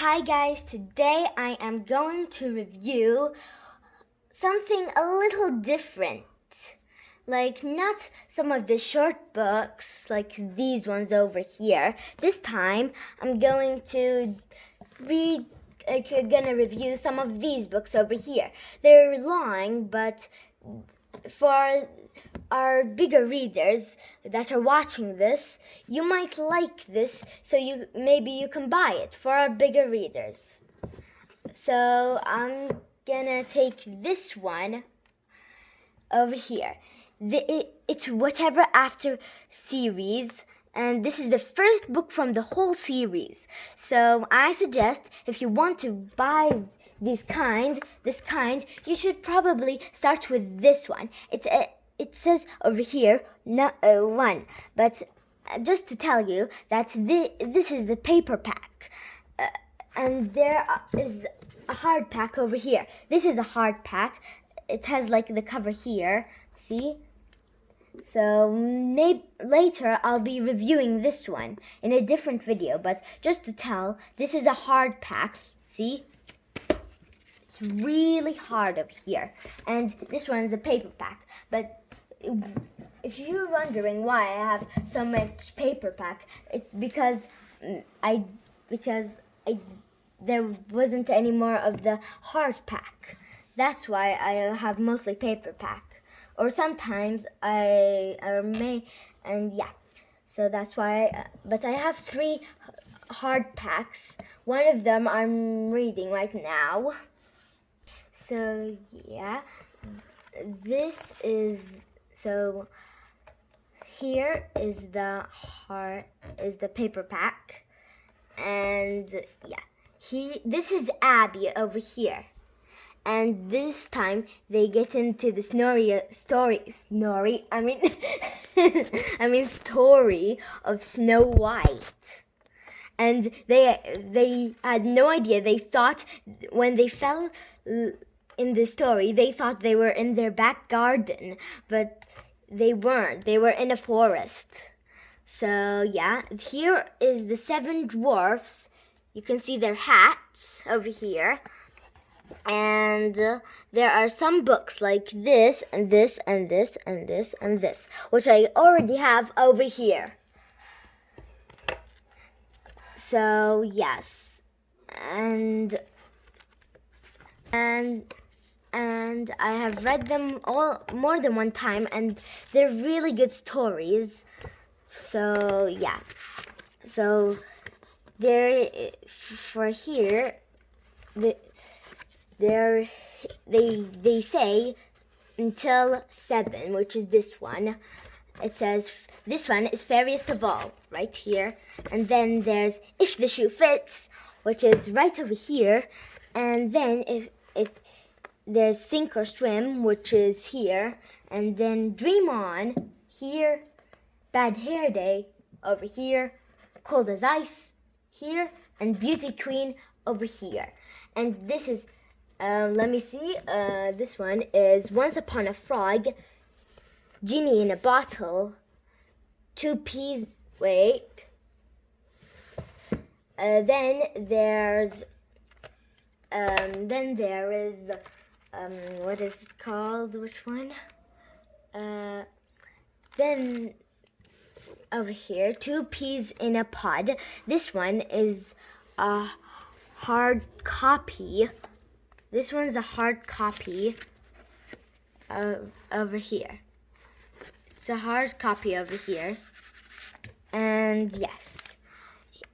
Hi guys, today I am going to review something a little different. Like not some of the short books like these ones over here. This time I'm going to gonna review some of these books over here. They're long, but for our bigger readers that are watching this, you might like this, so maybe you can buy it for our bigger readers. So I'm gonna take this one over here. It's Whatever After series, and this is the first book from the whole series. So I suggest if you want to buy this kind, you should probably start with this one. It says over here, one, but just to tell you that this is the paper pack, and there is a hard pack over here. This is a hard pack. It has like the cover here, see? So later I'll be reviewing this one in a different video, but just to tell, this is a hard pack, see? It's really hard over here, and this one's a paper pack. But if you're wondering why I have so much paper pack, it's because there wasn't any more of the hard pack. That's why I have mostly paper pack. Or sometimes so that's why, but I have 3 hard packs. One of them I'm reading right now. So yeah, so here is the paper pack, and yeah, this is Abby over here. And this time they get into the story of Snow White. And they had no idea. They thought when they fell in the story, they thought they were in their back garden, but they weren't. They were in a forest. So yeah, here is the 7 dwarfs. You can see their hats over here. And there are some books like this and this and this and this and this, which I already have over here. So yes, and I have read them all more than one time, and they're really good stories. So yeah, so there for here they say until 7, which is this one. It says this one is Fairest of All right here, and then there's If the Shoe Fits, which is right over here, and then there's Sink or Swim, which is here, and then Dream On here, Bad Hair Day over here, Cold as Ice here, and Beauty Queen over here. And this is let me see. This one is Once Upon a Frog, Genie in a Bottle, 2 Peas. Wait. Then there is what is it called? Which one? Then over here, 2 Peas in a Pod. This one is a hard copy. This one's a hard copy over here. It's a hard copy over here. And yes.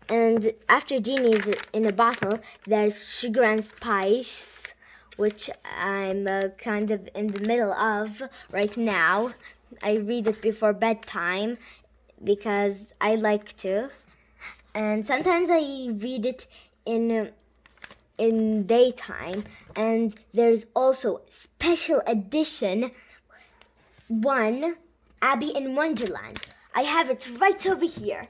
And after Genie's in a Bottle, there's Sugar and Spice, which I'm kind of in the middle of right now. I read it before bedtime because I like to. And sometimes I read it in daytime, and there's also special edition 1, Abby in Wonderland. I have it right over here.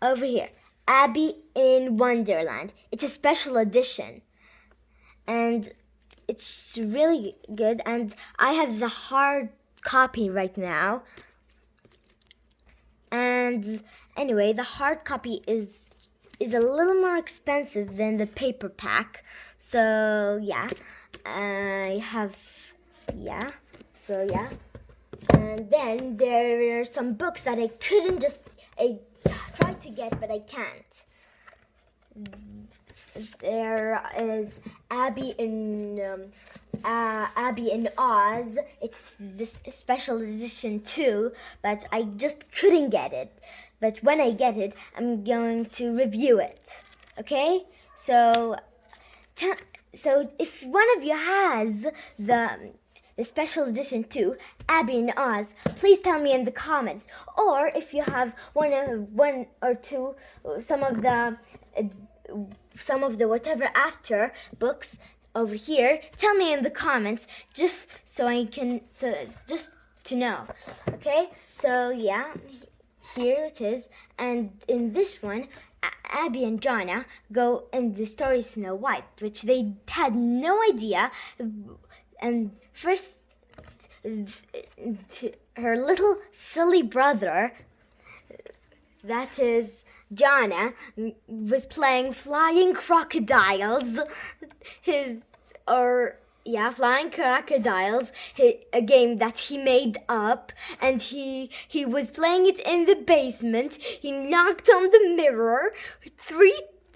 Over here, Abby in Wonderland. It's a special edition, and it's really good, and I have the hard copy right now. And anyway, the hard copy is is a little more expensive than the paperback. So yeah, I have, yeah, so yeah. And then there are some books that I tried to get, but I can't. There is Abby in Oz. It's this special edition too, but I just couldn't get it. But when I get it, I'm going to review it. Okay? So if one of you has the special edition too, Abby in Oz, please tell me in the comments. Or if you have one or two, some of the whatever after books over here, tell me in the comments, just just to know. Okay, so yeah, here it is. And in this one, Abby and Jonna go in the story Snow White, which they had no idea. And first, her little silly brother, that is Jonna, was playing flying crocodiles. Flying crocodiles, a game that he made up, and he was playing it in the basement. He knocked on the mirror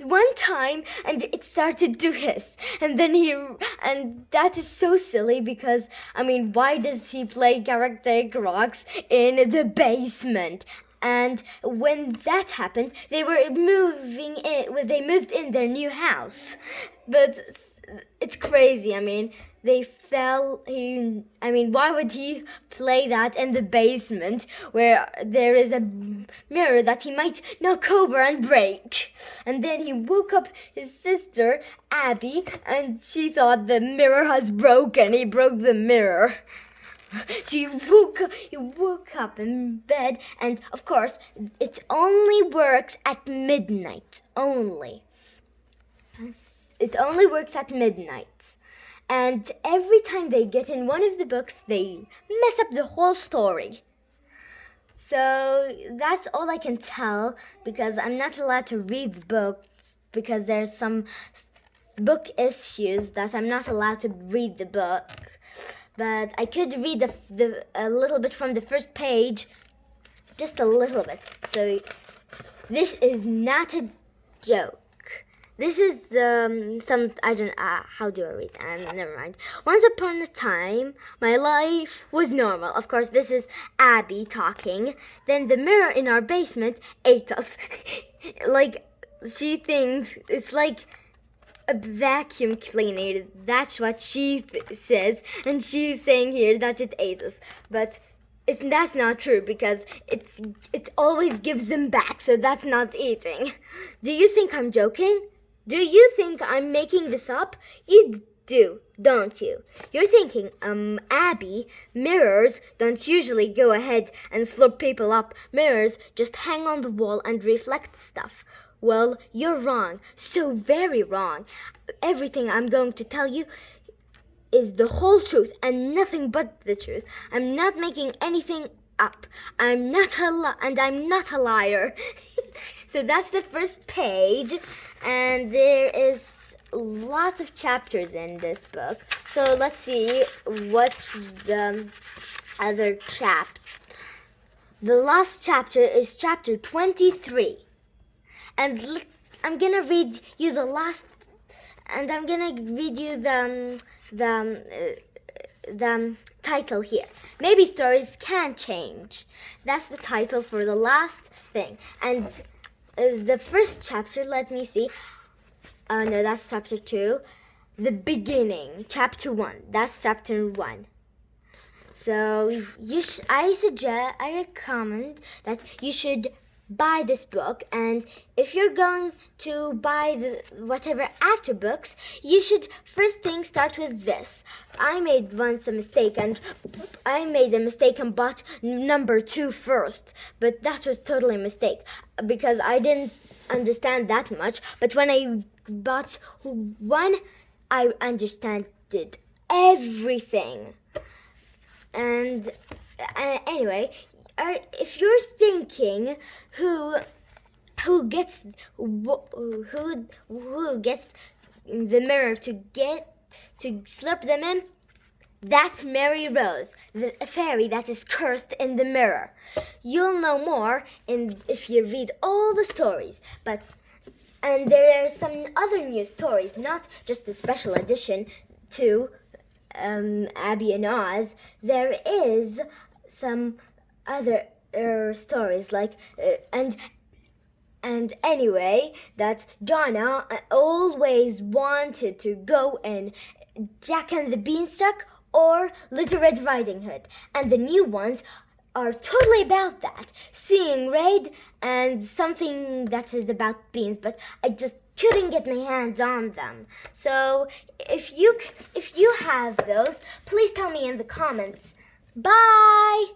one time, and it started to hiss. And that is so silly because, why does he play character rocks in the basement? And when that happened, they moved in their new house. But it's crazy. Why would he play that in the basement where there is a mirror that he might knock over and break? And then he woke up his sister, Abby, and she thought the mirror has broken. He broke the mirror. He woke up in bed, and of course, it only works at midnight. It only works at midnight. And every time they get in one of the books, they mess up the whole story. So that's all I can tell, because I'm not allowed to read the book, because there's some book issues that I'm not allowed to read the book. But I could read a little bit from the first page, just a little bit. So this is not a joke. This is how do I read? Never mind. Once upon a time, my life was normal. Of course, this is Abby talking. Then the mirror in our basement ate us. She thinks it's like a vacuum cleaner. That's what she says. And she's saying here that it ate us. But that's not true, because it always gives them back. So that's not eating. Do you think I'm joking? Do you think I'm making this up? You do, don't you? You're thinking, Abby, mirrors don't usually go ahead and slurp people up. Mirrors just hang on the wall and reflect stuff. Well, you're wrong. So very wrong. Everything I'm going to tell you is the whole truth and nothing but the truth. I'm not making anything up. I'm not a liar. So that's the first page, and there is lots of chapters in this book. So let's see what's the other chapter. The last chapter is chapter 23. And I'm gonna read you the last, and I'm gonna read you the title here. Maybe stories can change. That's the title for the last thing. And the first chapter, let me see. No, that's chapter 2. The beginning, chapter 1. That's chapter 1. So I recommend that you should buy this book, and if you're going to buy the whatever after books, you should first thing start with this. I made once a mistake and bought number 2 first, but that was totally a mistake because I didn't understand that much. But when I bought 1, I understood everything. And anyway, if you're thinking who who gets who gets the mirror to slip them in. That's Mary Rose, the fairy that is cursed in the mirror. You'll know more if you read all the stories, and there are some other new stories, not just the special edition to Abby and Oz. There is some other stories and anyway, that Donna always wanted to go in Jack and the Beanstalk or Little Red Riding Hood. And the new ones are totally about that. Seeing Raid and something that is about beans, but I just couldn't get my hands on them. So if you have those, please tell me in the comments. Bye!